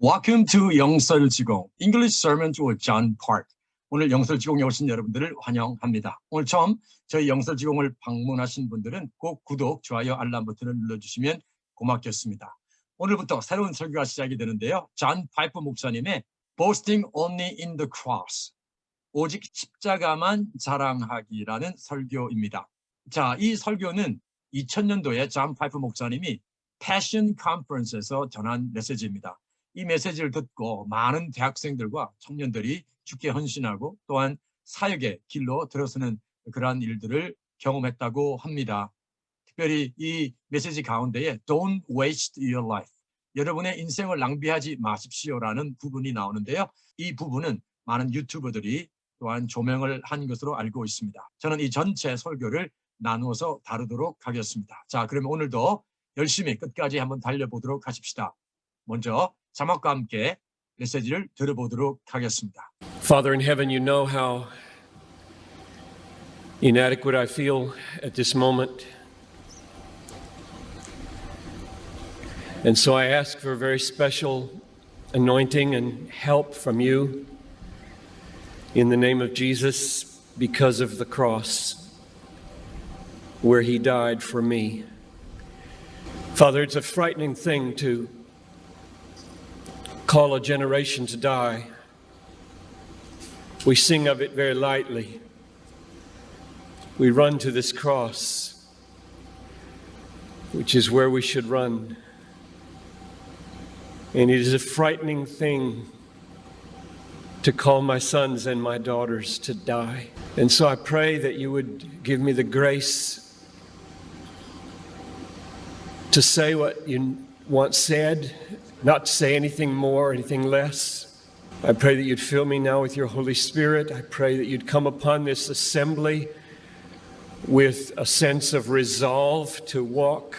Welcome to 영설지공 English Sermon with John Park. 오늘 영설지공에 오신 여러분들을 환영합니다. 오늘 처음 저희 영설지공을 방문하신 분들은 꼭 구독, 좋아요, 알람 버튼을 눌러주시면 고맙겠습니다. 오늘부터 새로운 설교가 시작이 되는데요. 존 파이프 목사님의 Boasting Only in the Cross, 오직 십자가만 자랑하기라는 설교입니다. 자, 이 설교는 2000년도에 존 파이프 목사님이 Passion Conference에서 전한 메시지입니다. 이 메시지를 듣고 많은 대학생들과 청년들이 주께 헌신하고 또한 사역의 길로 들어서는 그러한 일들을 경험했다고 합니다. 특별히 이 메시지 가운데에 Don't waste your life, 여러분의 인생을 낭비하지 마십시오라는 부분이 나오는데요. 이 부분은 많은 유튜버들이 또한 조명을 한 것으로 알고 있습니다. 저는 이 전체 설교를 나누어서 다루도록 하겠습니다. 자, 그러면 오늘도 열심히 끝까지 한번 달려보도록 하십시다. 먼저 자막과 함께 메시지를 들어보도록 하겠습니다. Father in heaven, you know how inadequate I feel at this moment. And so I ask for a very special anointing and help from you in the name of Jesus because of the cross where he died for me. Father, it's a frightening thing to call a generation to die. We sing of it very lightly. We run to this cross, which is where we should run. And it is a frightening thing to call my sons and my daughters to die. And so I pray that you would give me the grace to say what you once said, not to say anything more, anything less. I pray that you'd fill me now with your Holy Spirit. I pray that you'd come upon this assembly with a sense of resolve to walk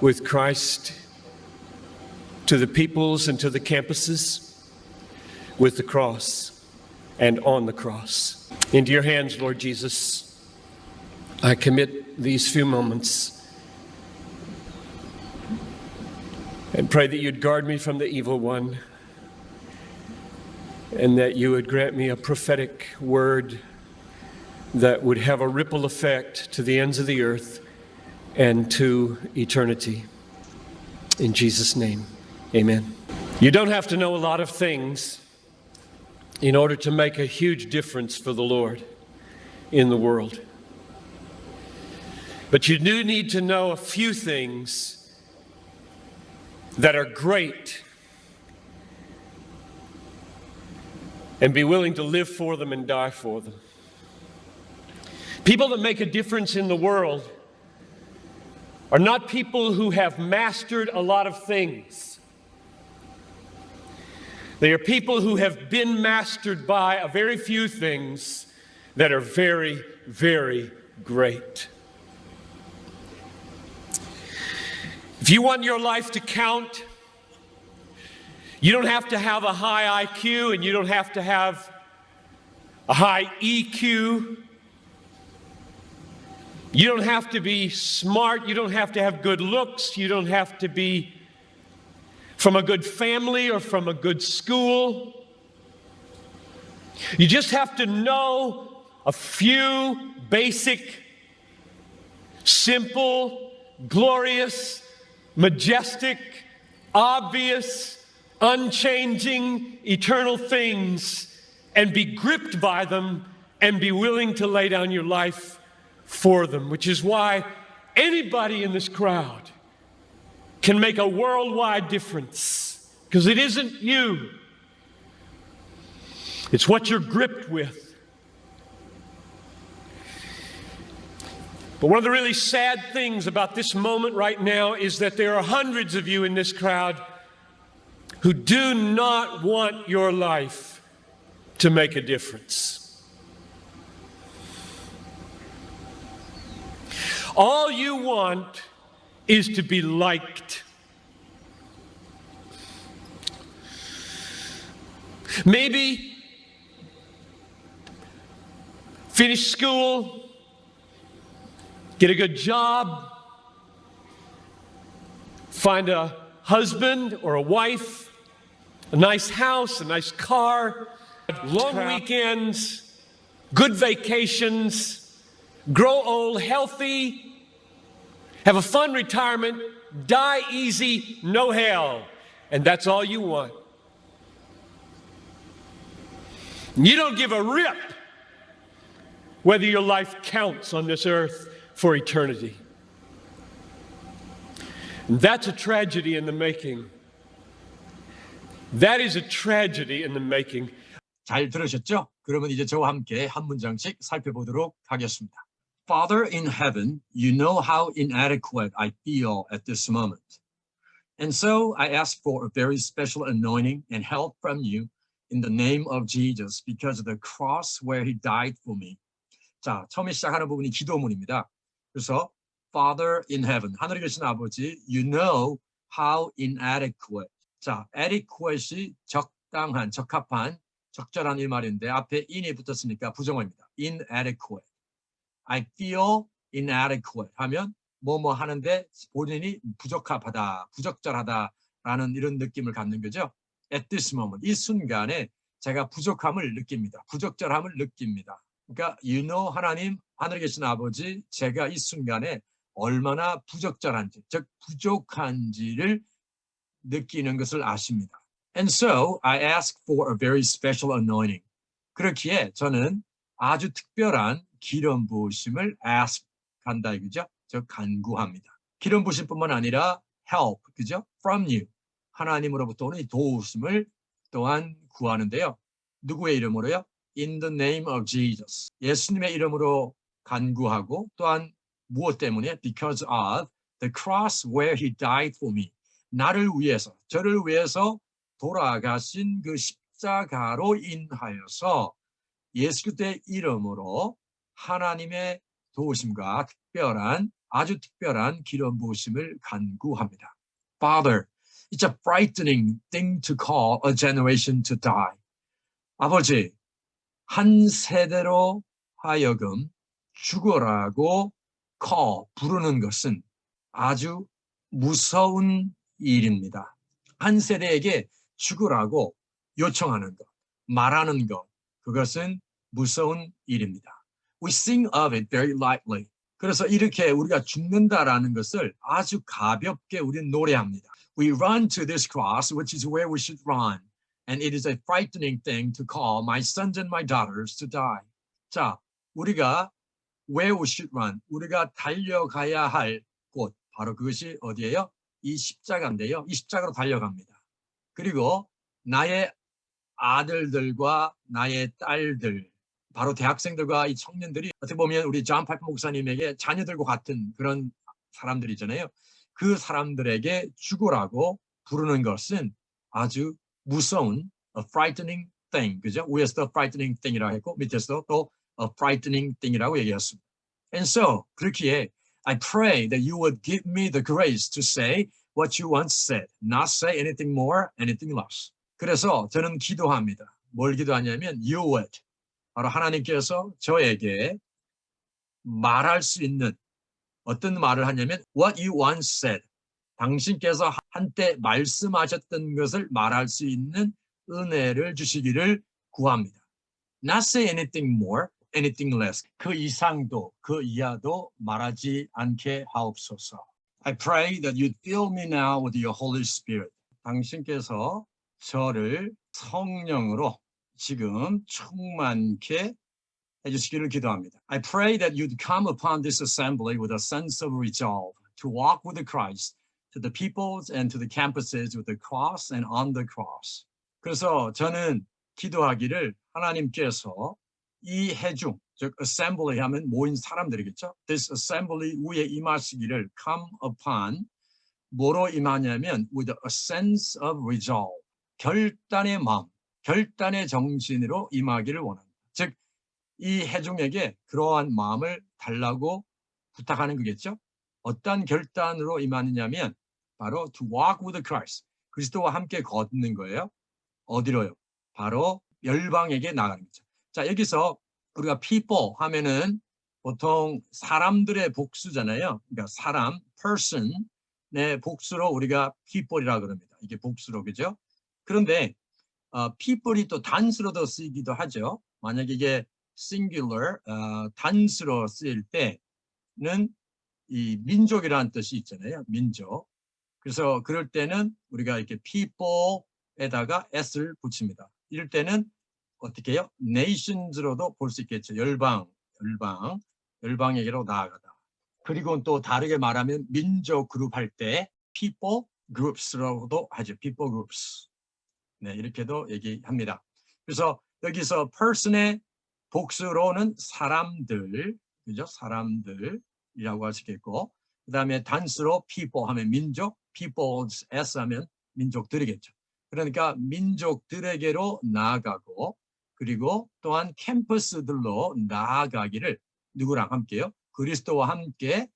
with Christ to the peoples and to the campuses with the cross and on the cross. Into your hands, Lord Jesus, I commit these few moments and pray that you'd guard me from the evil one and that you would grant me a prophetic word that would have a ripple effect to the ends of the earth and to eternity. In Jesus' name, amen. You don't have to know a lot of things in order to make a huge difference for the Lord in the world. But you do need to know a few things that are great and be willing to live for them and die for them. People that make a difference in the world are not people who have mastered a lot of things. They are people who have been mastered by a very few things that are very, very great. If you want your life to count, you don't have to have a high IQ and you don't have to have a high EQ. You don't have to be smart. You don't have to have good looks. You don't have to be from a good family or from a good school. You just have to know a few basic, simple, glorious, majestic, obvious, unchanging, eternal things and be gripped by them and be willing to lay down your life for them, which is why anybody in this crowd can make a worldwide difference, because it isn't you, it's what you're gripped with. But one of the really sad things about this moment right now is that there are hundreds of you in this crowd who do not want your life to make a difference. All you want is to be liked. Maybe finish school, get a good job, find a husband or a wife A nice house, a nice car, long weekends, good vacations, grow old healthy, have a fun retirement, die easy, no hell. And that's all you want. You don't give a rip whether your life counts on this earth for eternity. And that's a tragedy in the making. That is a tragedy in the making. 잘 들으셨죠? 그러면 이제 저와 함께 한 문장씩 살펴보도록 하겠습니다. Father in heaven, you know how inadequate I feel at this moment. And so I ask for a very special anointing and help from you in the name of Jesus because of the cross where he died for me. 자, 처음에 시작하는 부분이 기도문입니다. 그래서 Father in heaven, 하늘에 계신 아버지, you know how inadequate. 자, adequate이 적당한, 적합한, 적절한 이 말인데 앞에 in이 붙었으니까 부정어입니다. inadequate. I feel inadequate 하면 뭐뭐 하는데 본인이 부적합하다, 부적절하다라는 이런 느낌을 갖는 거죠. At this moment, 이 순간에 제가 부족함을 느낍니다. 부적절함을 느낍니다. 그러니까 you know 하나님, 하늘에 계신 아버지, 제가 이 순간에 얼마나 부적절한지, 즉 부족한지를 느끼는 것을 아십니다. And so I ask for a very special anointing. 그렇기에 저는 아주 특별한 기름 부으심을 ask 한다 이거죠. 즉 간구합니다. 기름 부으심뿐만 아니라 help, 그죠? From you. 하나님으로부터 오는 도우심을 또한 구하는데요. 누구의 이름으로요? In the name of Jesus. 예수님의 이름으로 간구하고 또한 무엇 때문에? Because of the cross where he died for me. 나를 위해서, 저를 위해서 돌아가신 그 십자가로 인하여서 예수 그리스도의 이름으로 하나님의 도우심과 특별한, 아주 특별한 기름 부으심을 간구합니다. Father, it's a frightening thing to call a generation to die. 아버지, 한 세대로 하여금 죽어라고 부르는 것은 아주 무서운 일입니다. 한 세대에게 죽으라고 요청하는 것, 말하는 것, 그것은 무서운 일입니다. We sing of it very lightly. 그래서 이렇게 우리가 죽는다라는 것을 아주 가볍게 우리는 노래합니다. We run to this cross, which is where we should run. And it is a frightening thing to call my sons and my daughters to die. 자, 우리가 where we should run, 우리가 달려가야 할 곳, 바로 그것이 어디예요? 이 십자가인데요. 이 십자가로 달려갑니다. 그리고 나의 아들들과 나의 딸들, 바로 대학생들과 이 청년들이 어떻게 보면 우리 존 파이퍼 목사님에게 자녀들과 같은 그런 사람들이잖아요. 그 사람들에게 죽으라고 부르는 것은 아주 무서운 a frightening thing, 그죠? 위에서도 frightening thing이라고 했고 밑에서도 또 a frightening thing이라고 얘기했습니다. And so 그렇기에 I pray that you would give me the grace to say what you once said, not say anything more, anything less. 그래서 저는 기도합니다. 뭘 기도하냐면 you would, 바로 하나님께서 저에게 말할 수 있는 어떤 말을 하냐면 what you once said, 당신께서 한때 말씀하셨던 것을 말할 수 있는 은혜를 주시기를 구합니다. Not say anything more, anything less. 그 이상도 그 이하도 말하지 않게 하옵소서. I pray that you fill me now with your Holy Spirit. 당신께서 저를 성령으로 지금 충만케 해주시기를 기도합니다. I pray that you'd come upon this assembly with a sense of resolve to walk with the Christ to the peoples and to the campuses with the cross and on the cross. 그래서 저는 기도하기를 하나님께서 이 회중, 즉 assembly 하면 모인 사람들이겠죠. This assembly 위에 임하시기를 come upon, 뭐로 임하냐면 with a sense of resolve, 결단의 마음, 결단의 정신으로 임하기를 원합니다. 즉 이 회중에게 그러한 마음을 달라고 부탁하는 거겠죠. 어떤 결단으로 임하느냐면 바로 to walk with Christ, 그리스도와 함께 걷는 거예요. 어디로요? 바로 열방에게 나가는 거죠. 자, 여기서 우리가 people 하면은 보통 사람들의 복수잖아요. 그러니까 사람, person의 복수로 우리가 people이라고 그럽니다. 이게 복수로, 그죠? 그런데 people이 또 단수로도 쓰이기도 하죠. 만약에 이게 singular, 단수로 쓰일 때는 이 민족이라는 뜻이 있잖아요. 민족. 그래서 그럴 때는 우리가 이렇게 people에다가 s를 붙입니다. 이럴 때는 어떻게 해요? nations로도 볼 수 있겠죠. 열방에게로 나아가다. 그리고 또 다르게 말하면 민족 그룹 할 때 people groups라고도 하죠. people groups. 네, 이렇게도 얘기합니다. 그래서 여기서 person의 복수로는 사람들, 그죠? 사람들이라고 할 수 있겠고, 그 다음에 단수로 people 하면 민족, people's s 하면 민족들이겠죠. 그러니까 민족들에게로 나아가고, 그리고 또한 캠퍼스들로 나아가기를 누구랑 함께요? 그리스도와 함께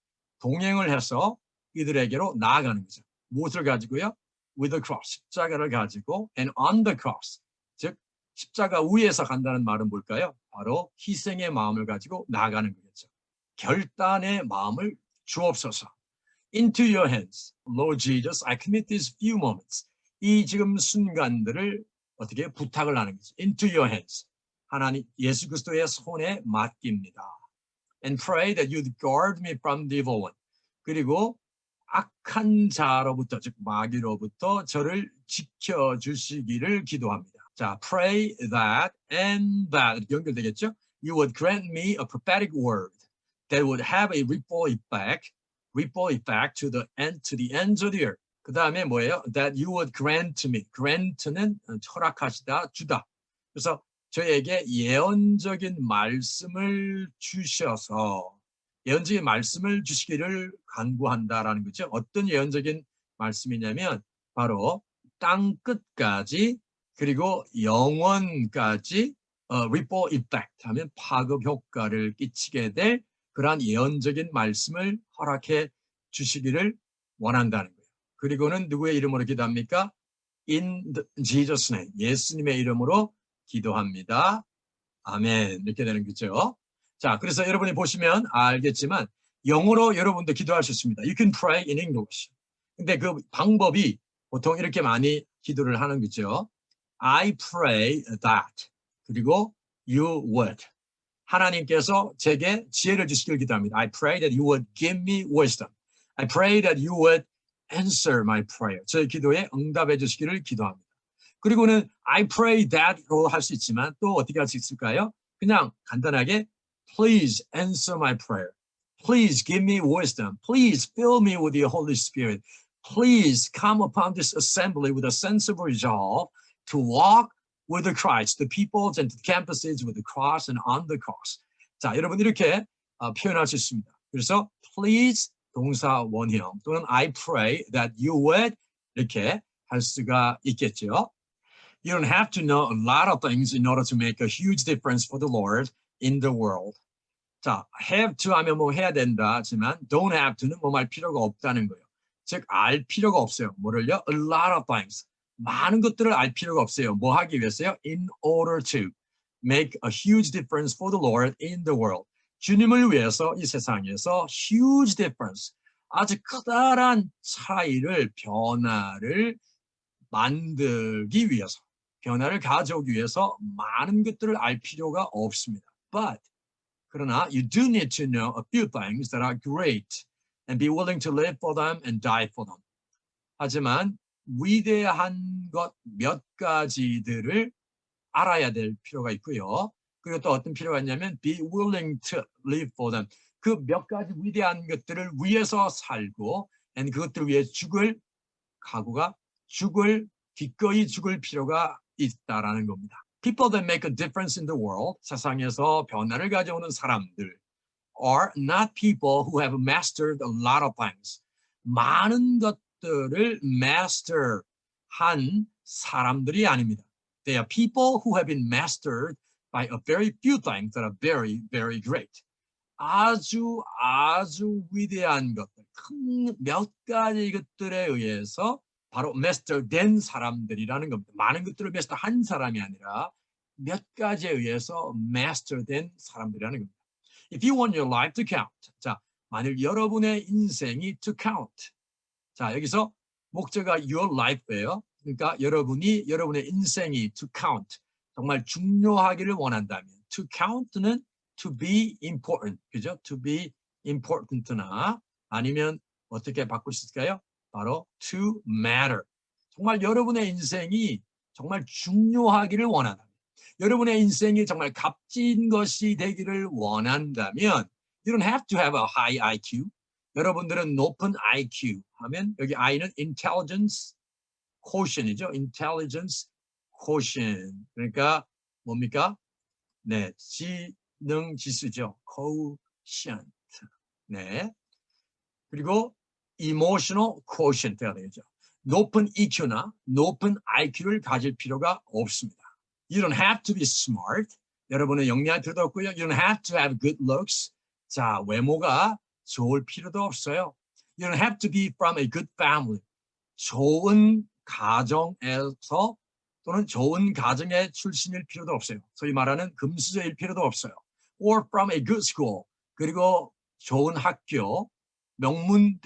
동행을 해서 이들에게로 나아가는 거죠. 무엇을 가지고요? With the cross, 십자가를 가지고 and on the cross, 즉 십자가 위에서 간다는 말은 뭘까요? 바로 희생의 마음을 가지고 나아가는 거겠죠. 결단의 마음을 주옵소서. Into your hands, Lord Jesus, I commit these few moments. 이 지금 순간들을 어떻게 부탁을 하는 거죠. Into your hands. 하나님 예수 그리스도의 손에 맡깁니다. And pray that you'd guard me from the evil one. 그리고 악한 자로부터, 즉 마귀로부터 저를 지켜주시기를 기도합니다. 자, pray that and that 이렇게 연결되겠죠? You would grant me a prophetic word that would have a ripple effect to the ends of the earth. 그 다음에 뭐예요? That you would grant me. grant는 허락하시다, 주다. 그래서 저에게 예언적인 말씀을 주셔서 예언적인 말씀을 주시기를 간구한다라는 거죠. 어떤 예언적인 말씀이냐면 바로 땅 끝까지 그리고 영원까지 ripple effect 하면 파급 효과를 끼치게 될 그러한 예언적인 말씀을 허락해 주시기를 원한다는 거예요. 그리고는 누구의 이름으로 기도합니까? In Jesus' name. 예수님의 이름으로 기도합니다. 아멘. 이렇게 되는 거죠. 자, 그래서 여러분이 보시면 알겠지만 영어로 여러분도 기도할 수 있습니다. You can pray in English. 근데 그 방법이 보통 이렇게 많이 기도를 하는 거죠. I pray that. 그리고 you would. 하나님께서 제게 지혜를 주시길 기도합니다. I pray that you would give me wisdom. I pray that you would answer my prayer. 저의 기도에 응답해 주시기를 기도합니다. 그리고는 I pray that로 할 수 있지만 또 어떻게 할 수 있을까요? 그냥 간단하게 Please answer my prayer. Please give me wisdom. Please fill me with your Holy Spirit. Please come upon this assembly with a sense of resolve to walk with the Christ, the peoples and the campuses with the cross and on the cross. 자, 여러분 이렇게 표현할 수 있습니다. 그래서 please 동사 원형 또는 I pray that you would 이렇게 할 수가 있겠죠. You don't have to know a lot of things in order to make a huge difference for the Lord in the world. 자, have to 하면 뭐 해야 된다 하지만 don't have to는 뭐 말 필요가 없다는 거예요. 즉, 알 필요가 없어요. 뭐를요? A lot of things. 많은 것들을 알 필요가 없어요. 뭐 하기 위해서요? In order to make a huge difference for the Lord in the world. 주님을 위해서 이 세상에서 huge difference, 아주 커다란 차이를, 변화를 만들기 위해서, 변화를 가져오기 위해서 많은 것들을 알 필요가 없습니다. But 그러나 you do need to know a few things that are great and be willing to live for them and die for them. 하지만 위대한 것 몇 가지들을 알아야 될 필요가 있고요. 그리고 또 어떤 필요가 있냐면 be willing to live for them. 그 몇 가지 위대한 것들을 위해서 살고 and 그것들 위해 죽을 각오가 기꺼이 죽을 필요가 있다라는 겁니다. People that make a difference in the world, 세상에서 변화를 가져오는 사람들 are not people who have mastered a lot of things. 많은 것들을 master한 사람들이 아닙니다. They are people who have been mastered by a very few things that are very, very great. 아주 위대한 것들, 큰 몇 가지 것들에 의해서 바로 master된 사람들이라는 겁니다. 많은 것들을 master한 사람이 아니라 몇 가지에 의해서 master된 사람들이라는 겁니다. If you want your life to count. 자, 만일 여러분의 인생이 to count. 자, 여기서 목적어가 your life예요. 그러니까 여러분의 인생이 to count, 정말 중요하기를 원한다면, to count는 to be important, 그죠? to be important나 아니면 어떻게 바꿀 수 있을까요? 바로 to matter. 정말 여러분의 인생이 정말 중요하기를 원한다면, 여러분의 인생이 정말 값진 것이 되기를 원한다면, you don't have to have a high IQ. 여러분들은 높은 IQ 하면 여기 I는 intelligence quotient이죠. intelligence quotient. 그러니까 뭡니까? 네, 지능 지수죠. quotient. 네. 그리고 emotional quotient가 되죠. 높은 EQ나 높은 IQ를 가질 필요가 없습니다. You don't have to be smart. 여러분은 영리할 필요도 없고요. You don't have to have good looks. 자, 외모가 좋을 필요도 없어요. You don't have to be from a good family. 좋은 가정에서 또는 좋은 가정의 출신일 필요도 없어요. 소위 말하는 금수저일 필요도 없어요. Or from a good school. 그리고 좋은 학교, 명문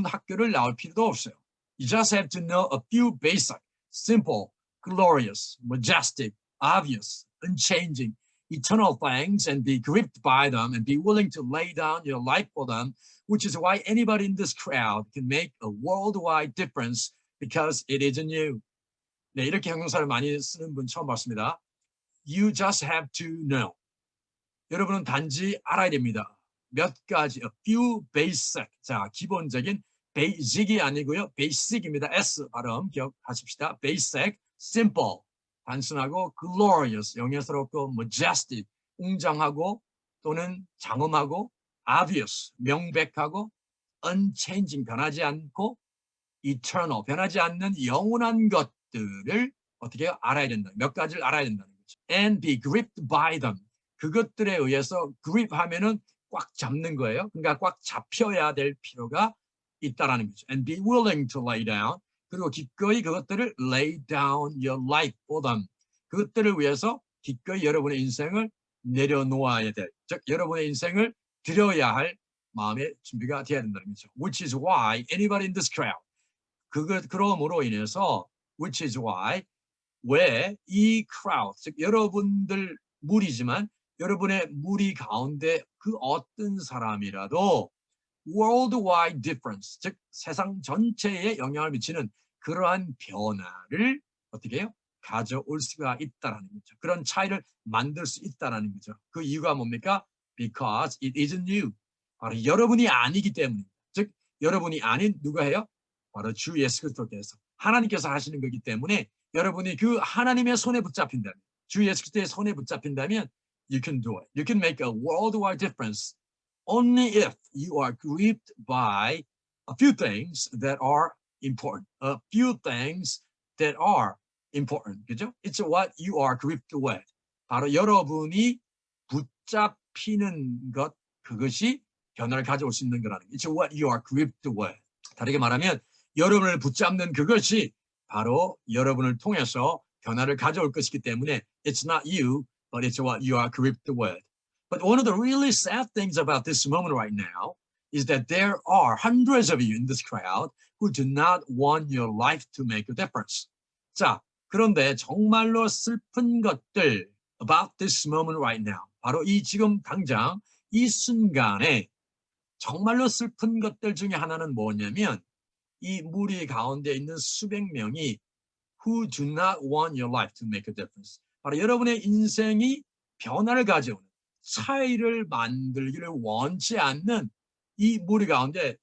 학교를 나올 필요도 없어요. You just have to know a few basic, simple, glorious, majestic, obvious, unchanging, eternal things and be gripped by them and be willing to lay down your life for them, which is why anybody in this crowd can make a worldwide difference because it isn't you. 네, 이렇게 형용사를 많이 쓰는 분 처음 봤습니다. You just have to know. 여러분은 단지 알아야 됩니다. 몇 가지, a few basic. 자, 기본적인 basic이 아니고요. basic입니다. S 발음 기억하십시다. basic, simple, 단순하고 glorious, 영예스럽고 majestic, 웅장하고 또는 장엄하고 obvious, 명백하고 unchanging, 변하지 않고 eternal, 변하지 않는 영원한 것들을 어떻게 알아야 된다. 몇 가지를 알아야 된다는 거죠. And be gripped by them. 그것들에 의해서 grip 하면은 꽉 잡는 거예요. 그러니까 꽉 잡혀야 될 필요가 있다라는 거죠. And be willing to lay down. 그리고 기꺼이 그것들을 lay down your life for them. 그것들을 위해서 기꺼이 여러분의 인생을 내려놓아야 될, 즉 여러분의 인생을 드려야 할 마음의 준비가 되어야 된다는 거죠. Which is why anybody in this crowd. 그러므로 인해서 which is why 왜 이 crowd, 즉 여러분들 무리지만 여러분의 무리 가운데 그 어떤 사람이라도 worldwide difference, 즉 세상 전체에 영향을 미치는 그러한 변화를 어떻게 해요? 가져올 수가 있다라는 거죠. 그런 차이를 만들 수 있다라는 거죠. 그 이유가 뭡니까? Because it isn't you. 바로 여러분이 아니기 때문입니다. 즉 여러분이 아닌 누가 해요? 바로 주 예수 그리스도께서 하나님께서 하시는 거기 때문에 여러분이 그 하나님의 손에 붙잡힌다면, 주 예수 그리스도의 손에 붙잡힌다면 you can do it. You can make a worldwide difference only if you are gripped by a few things that are important. A few things that are important. 그죠? It's what you are gripped with. 바로 여러분이 붙잡히는 것, 그것이 변화를 가져올 수 있는 거라는 거죠. It's what you are gripped with. 다르게 말하면 여러분을 붙잡는 그것이 바로 여러분을 통해서 변화를 가져올 것이기 때문에 it's not you, but it's what you are gripped with. But one of the really sad things about this moment right now is that there are hundreds of you in this crowd who do not want your life to make a difference. 자, 그런데 정말로 슬픈 것들 about this moment right now. 바로 이 지금 당장 이 순간에 정말로 슬픈 것들 중에 하나는 뭐냐면 이 무리 가운데 있는 수백 명이 who do not want your life to make a difference. 바로 여러분의 인생이 변화를 가져오는, 차이를 만들기를 원치 않는 이 무리 가운데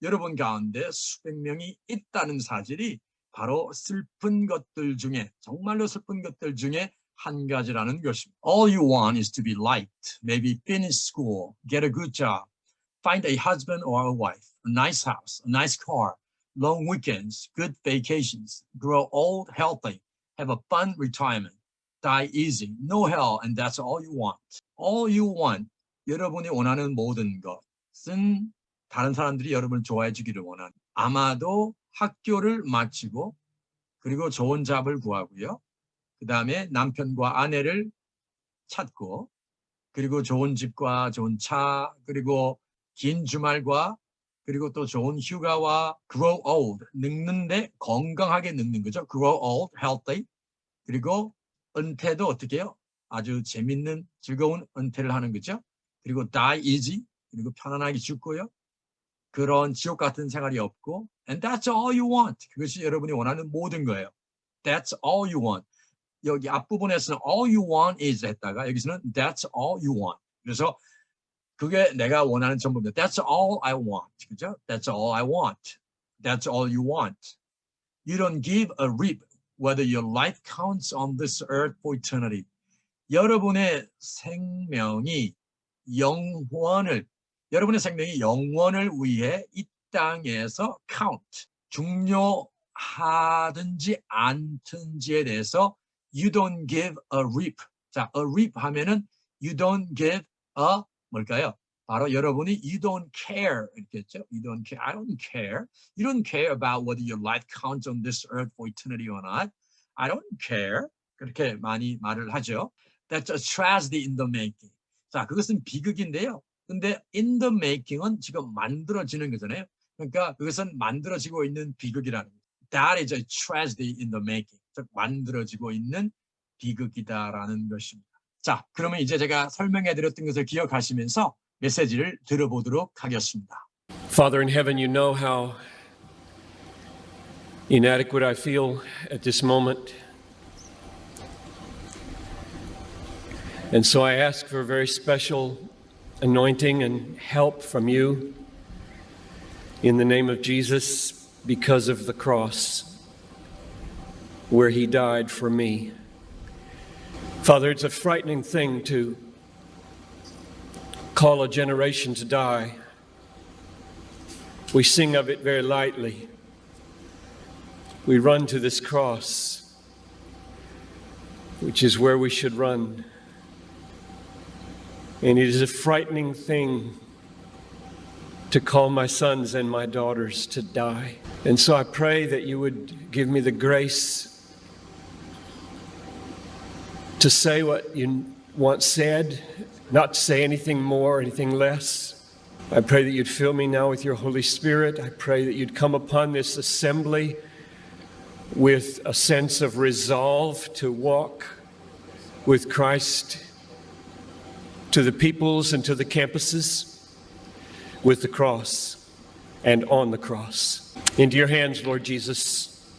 여러분 가운데 수백 명이 있다는 사실이 바로 슬픈 것들 중에, 정말로 슬픈 것들 중에 한 가지라는 것입니다. All you want is to be liked, maybe finish school, get a good job, find a husband or a wife, a nice house, a nice car, long weekends, good vacations, grow old healthy, have a fun retirement, die easy, no hell, and that's all you want. All you want, 여러분이 원하는 모든 것은 다른 사람들이 여러분을 좋아해 주기를 원하는, 아마도 학교를 마치고 그리고 좋은 잡을 구하고요. 그 다음에 남편과 아내를 찾고 그리고 좋은 집과 좋은 차 그리고 긴 주말과 그리고 또 좋은 휴가와 grow old, 늙는데 건강하게 늙는 거죠. grow old, healthy. 그리고 은퇴도 어떻게 해요? 아주 재밌는 즐거운 은퇴를 하는 거죠. 그리고 die easy, 그리고 편안하게 죽고요. 그런 지옥 같은 생활이 없고 and that's all you want. 그것이 여러분이 원하는 모든 거예요. That's all you want. 여기 앞부분에서는 all you want is 했다가 여기서는 that's all you want. 그래서 그게 내가 원하는 전부입니다. That's all I want. 그죠? That's all I want. That's all you want. You don't give a rip whether your life counts on this earth for eternity. 여러분의 생명이 영원을 위해 이 땅에서 count, 중요하든지 않든지에 대해서 you don't give a rip. 자, a rip 하면은 you don't give a 뭘까요? 바로 여러분이 you don't care 이렇게 했죠. You don't care. I don't care. You don't care about whether your life counts on this earth for eternity or not. I don't care. 그렇게 많이 말을 하죠. That's a tragedy in the making. 자, 그것은 비극인데요. 근데 in the making은 지금 만들어지는 거잖아요. 그러니까 그것은 만들어지고 있는 비극이라는 거예요. That is a tragedy in the making. 즉 만들어지고 있는 비극이다라는 것입니다. 자, 그러면 이제 제가 설명해 드렸던 것을 기억하시면서 메시지를 들어보도록 하겠습니다. Father in heaven, you know how inadequate I feel at this moment. And so I ask for a very special anointing and help from you in the name of Jesus because of the cross where he died for me. Father, it's a frightening thing to call a generation to die. We sing of it very lightly. We run to this cross, which is where we should run. And it is a frightening thing to call my sons and my daughters to die. And so I pray that you would give me the grace to say what you once said, not to say anything more, anything less. I pray that you'd fill me now with your Holy Spirit. I pray that you'd come upon this assembly with a sense of resolve to walk with Christ to the peoples and to the campuses with the cross and on the cross. Into your hands, Lord Jesus,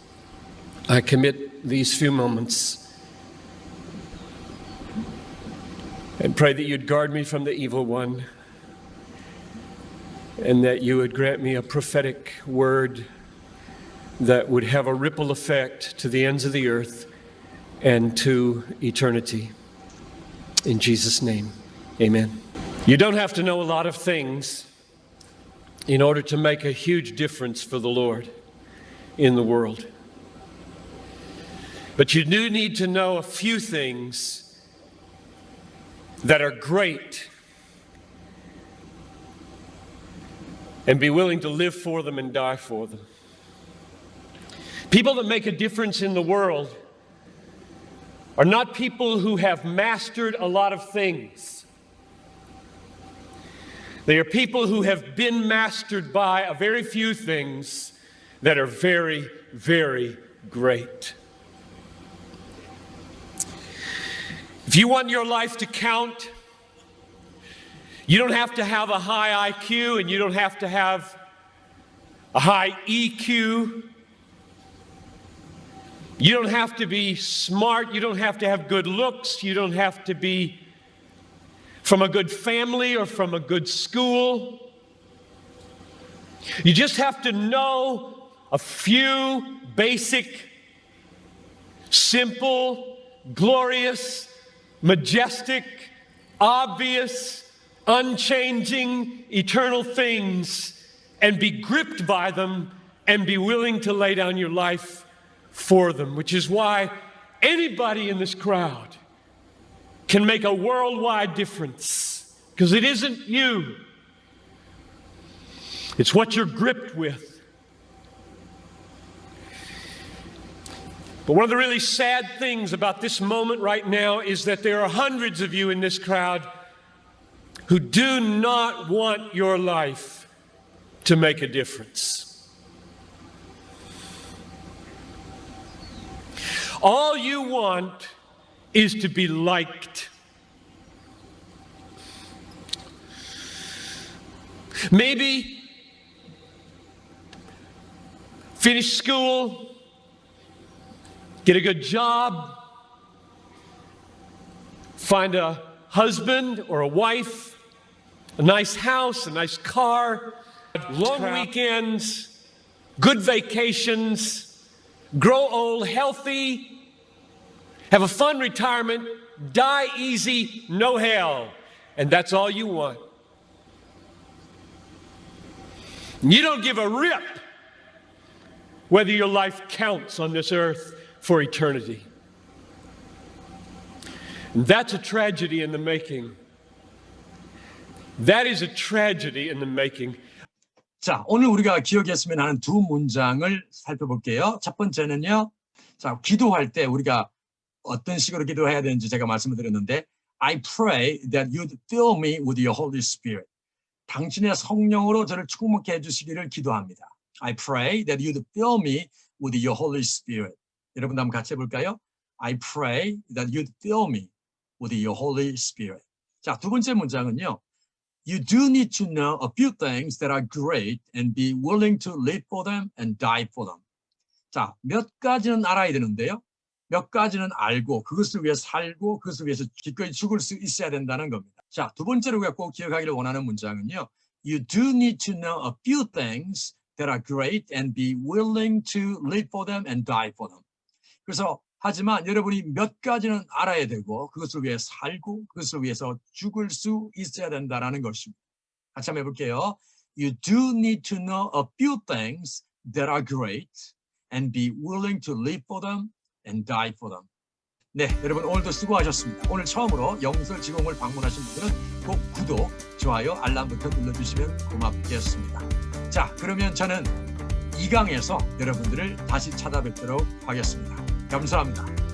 I commit these few moments and pray that you'd guard me from the evil one and that you would grant me a prophetic word that would have a ripple effect to the ends of the earth and to eternity. In Jesus' name, amen. You don't have to know a lot of things in order to make a huge difference for the Lord in the world. But you do need to know a few things that are great and be willing to live for them and die for them. People that make a difference in the world are not people who have mastered a lot of things. They are people who have been mastered by a very few things that are very, very great. If you want your life to count, you don't have to have a high IQ and you don't have to have a high EQ. You don't have to be smart. You don't have to have good looks. You don't have to be from a good family or from a good school. You just have to know a few basic, simple, glorious, majestic, obvious, unchanging, eternal things and be gripped by them and be willing to lay down your life for them, which is why anybody in this crowd can make a worldwide difference, because it isn't you, it's what you're gripped with. But one of the really sad things about this moment right now is that there are hundreds of you in this crowd who do not want your life to make a difference. All you want is to be liked. Maybe finish school, get a good job, find a husband or a wife, a nice house, a nice car, long weekends, good vacations, grow old healthy, have a fun retirement, die easy, no hell. And that's all you want. You don't give a rip whether your life counts on this earth for eternity. And that's a tragedy in the making. That is a tragedy in the making. 자, 오늘 우리가 기억했으면 하는 두 문장을 살펴볼게요. 첫 번째는요. 자, 기도할 때 우리가 어떤 식으로 기도해야 되는지 제가 말씀을 드렸는데 I pray that you'd fill me with your Holy Spirit. 당신의 성령으로 저를 충만케 해주시기를 기도합니다. I pray that you'd fill me with your Holy Spirit. 여러분 한번 같이 해볼까요? I pray that you'd fill me with your Holy Spirit. 자, 두 번째 문장은요. You do need to know a few things that are great and be willing to live for them and die for them. 자, 몇 가지는 알아야 되는데요. 몇 가지는 알고 그것을 위해 살고 그것을 위해서 기꺼이 죽을 수 있어야 된다는 겁니다. 자, 두 번째로 우리가 꼭 기억하기를 원하는 문장은요. You do need to know a few things that are great and be willing to live for them and die for them. 그래서 하지만 여러분이 몇 가지는 알아야 되고 그것을 위해 살고 그것을 위해서 죽을 수 있어야 된다는 것입니다. 같이 한번 해볼게요. You do need to know a few things that are great and be willing to live for them and die for them. 네, 여러분 오늘도 수고하셨습니다. 오늘 처음으로 영설지공을 방문하신 분들은 꼭 구독, 좋아요, 알람 버튼 눌러주시면 고맙겠습니다. 자, 그러면 저는 2강에서 여러분들을 다시 찾아뵙도록 하겠습니다. 감사합니다.